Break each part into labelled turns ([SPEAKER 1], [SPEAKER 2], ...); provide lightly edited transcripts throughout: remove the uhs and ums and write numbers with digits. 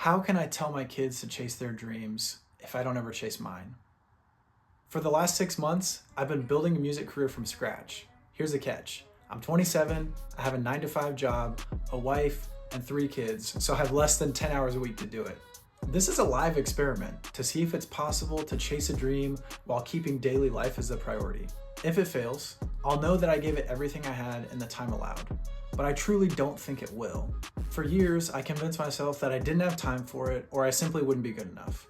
[SPEAKER 1] How can I tell my kids to chase their dreams if I don't ever chase mine? For the last 6 months, I've been building a music career from scratch. Here's the catch. I'm 27, I have a 9-to-5 job, a wife, and 3 kids, so I have less than 10 hours a week to do it. This is a live experiment to see if it's possible to chase a dream while keeping daily life as the priority. If it fails, I'll know that I gave it everything I had in the time allowed, but I truly don't think it will. For years, I convinced myself that I didn't have time for it or I simply wouldn't be good enough.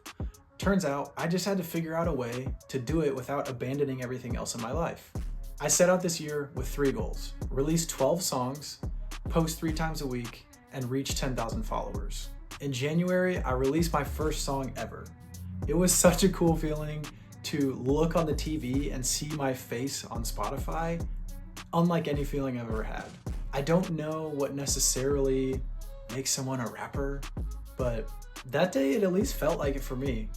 [SPEAKER 1] Turns out, I just had to figure out a way to do it without abandoning everything else in my life. I set out this year with 3 goals: release 12 songs, post 3 times a week, and reach 10,000 followers. In January, I released my first song ever. It was such a cool feeling to look on the TV and see my face on Spotify, unlike any feeling I've ever had. I don't know what necessarily makes someone a rapper, but that day it at least felt like it for me.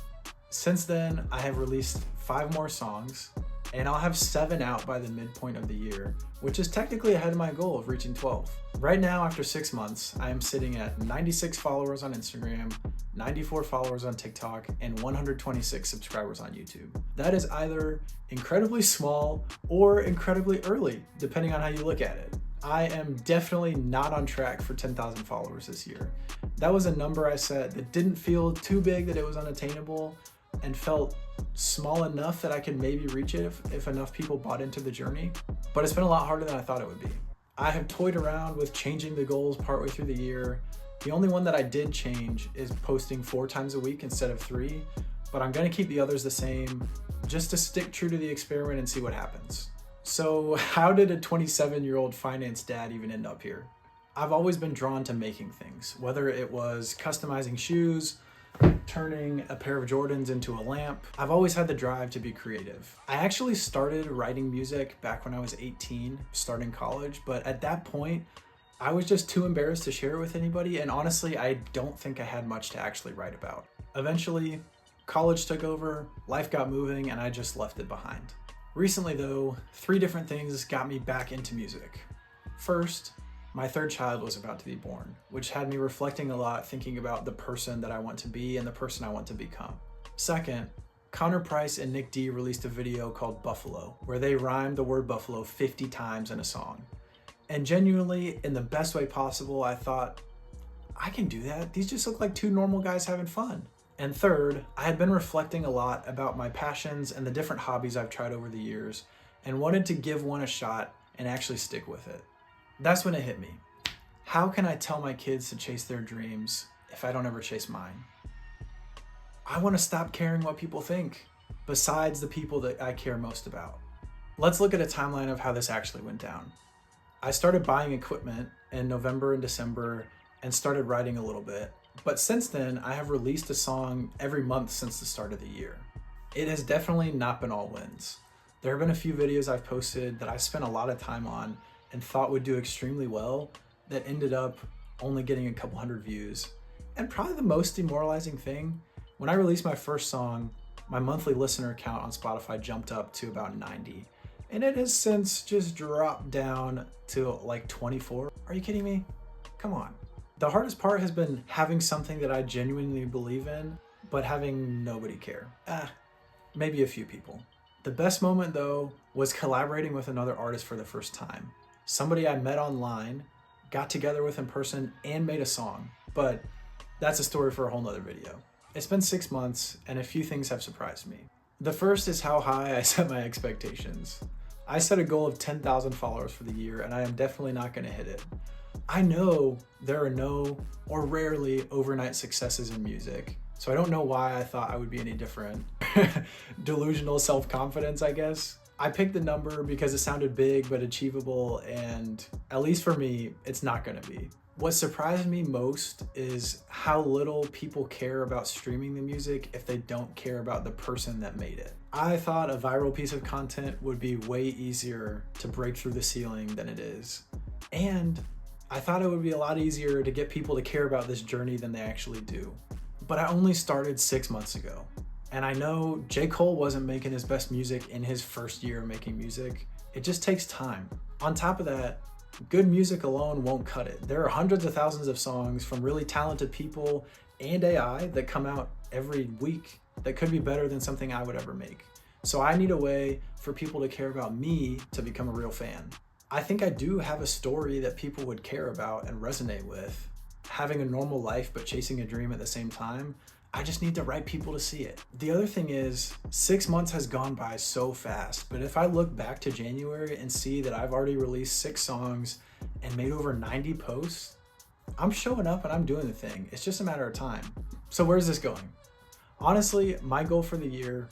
[SPEAKER 1] Since then, I have released 5 more songs, and I'll have 7 out by the midpoint of the year, which is technically ahead of my goal of reaching 12. Right now, after 6 months, I am sitting at 96 followers on Instagram, 94 followers on TikTok, and 126 subscribers on YouTube. That is either incredibly small or incredibly early, depending on how you look at it. I am definitely not on track for 10,000 followers this year. That was a number I set that didn't feel too big that it was unattainable, and felt small enough that I could maybe reach it if enough people bought into the journey. But it's been a lot harder than I thought it would be. I have toyed around with changing the goals partway through the year. The only one that I did change is posting 4 times a week instead of 3, but I'm gonna keep the others the same just to stick true to the experiment and see what happens. So how did a 27-year-old finance dad even end up here? I've always been drawn to making things, whether it was customizing shoes, turning a pair of Jordans into a lamp. I've always had the drive to be creative. I actually started writing music back when I was 18, starting college, but at that point, I was just too embarrassed to share it with anybody, and honestly, I don't think I had much to actually write about. Eventually, college took over, life got moving, and I just left it behind. Recently though, 3 different things got me back into music. First, my 3rd child was about to be born, which had me reflecting a lot, thinking about the person that I want to be and the person I want to become. Second, Connor Price and Nick D released a video called Buffalo, where they rhymed the word buffalo 50 times in a song. And genuinely, in the best way possible, I thought, I can do that. These just look like 2 normal guys having fun. And third, I had been reflecting a lot about my passions and the different hobbies I've tried over the years, and wanted to give one a shot and actually stick with it. That's when it hit me. How can I tell my kids to chase their dreams if I don't ever chase mine? I want to stop caring what people think, besides the people that I care most about. Let's look at a timeline of how this actually went down. I started buying equipment in November and December and started writing a little bit, but since then I have released a song every month since the start of the year. It has definitely not been all wins. There have been a few videos I've posted that I spent a lot of time on and thought would do extremely well that ended up only getting a couple hundred views. And probably the most demoralizing thing, when I released my first song, my monthly listener count on Spotify jumped up to about 90. And it has since just dropped down to like 24. Are you kidding me? Come on. The hardest part has been having something that I genuinely believe in, but having nobody care. Maybe a few people. The best moment though was collaborating with another artist for the first time. Somebody I met online, got together with in person, and made a song. But that's a story for a whole nother video. It's been 6 months, and a few things have surprised me. The first is how high I set my expectations. I set a goal of 10,000 followers for the year, and I am definitely not going to hit it. I know there are no or rarely overnight successes in music, so I don't know why I thought I would be any different. Delusional self-confidence, I guess. I picked the number because it sounded big but achievable, and at least for me, it's not gonna be. What surprised me most is how little people care about streaming the music if they don't care about the person that made it. I thought a viral piece of content would be way easier to break through the ceiling than it is. And I thought it would be a lot easier to get people to care about this journey than they actually do. But I only started 6 months ago. And I know J. Cole wasn't making his best music in his first year of making music. It just takes time. On top of that, good music alone won't cut it. There are hundreds of thousands of songs from really talented people and AI that come out every week that could be better than something I would ever make. So I need a way for people to care about me to become a real fan. I think I do have a story that people would care about and resonate with. Having a normal life but chasing a dream at the same time, I just need the right people to see it. The other thing is, 6 months has gone by so fast, but if I look back to January and see that I've already released 6 songs and made over 90 posts, I'm showing up and I'm doing the thing. It's just a matter of time. So where's this going? Honestly, my goal for the year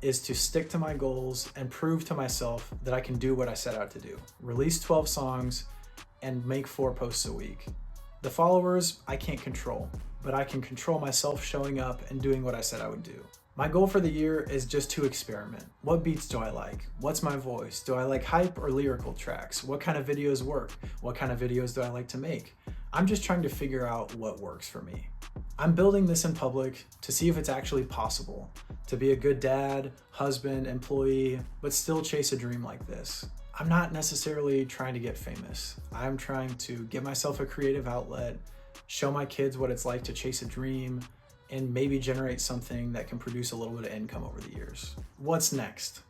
[SPEAKER 1] is to stick to my goals and prove to myself that I can do what I set out to do. Release 12 songs and make 4 posts a week. The followers, I can't control, but I can control myself showing up and doing what I said I would do. My goal for the year is just to experiment. What beats do I like? What's my voice? Do I like hype or lyrical tracks? What kind of videos work? What kind of videos do I like to make? I'm just trying to figure out what works for me. I'm building this in public to see if it's actually possible to be a good dad, husband, employee, but still chase a dream like this. I'm not necessarily trying to get famous. I'm trying to give myself a creative outlet, show my kids what it's like to chase a dream, and maybe generate something that can produce a little bit of income over the years. What's next?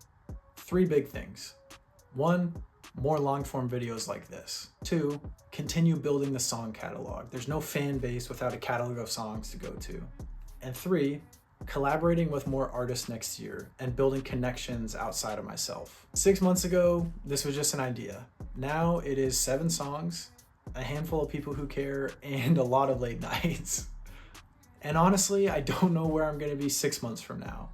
[SPEAKER 1] 3 big things. 1, more long-form videos like this. 2, continue building the song catalog. There's no fan base without a catalog of songs to go to. And 3, collaborating with more artists next year and building connections outside of myself. 6 months ago, this was just an idea. Now it is 7 songs, a handful of people who care, and a lot of late nights. And honestly, I don't know where I'm gonna be 6 months from now,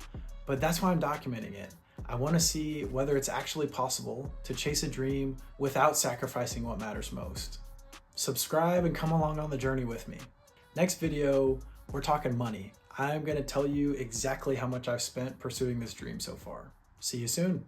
[SPEAKER 1] but that's why I'm documenting it. I wanna see whether it's actually possible to chase a dream without sacrificing what matters most. Subscribe and come along on the journey with me. Next video, we're talking money. I'm gonna tell you exactly how much I've spent pursuing this dream so far. See you soon.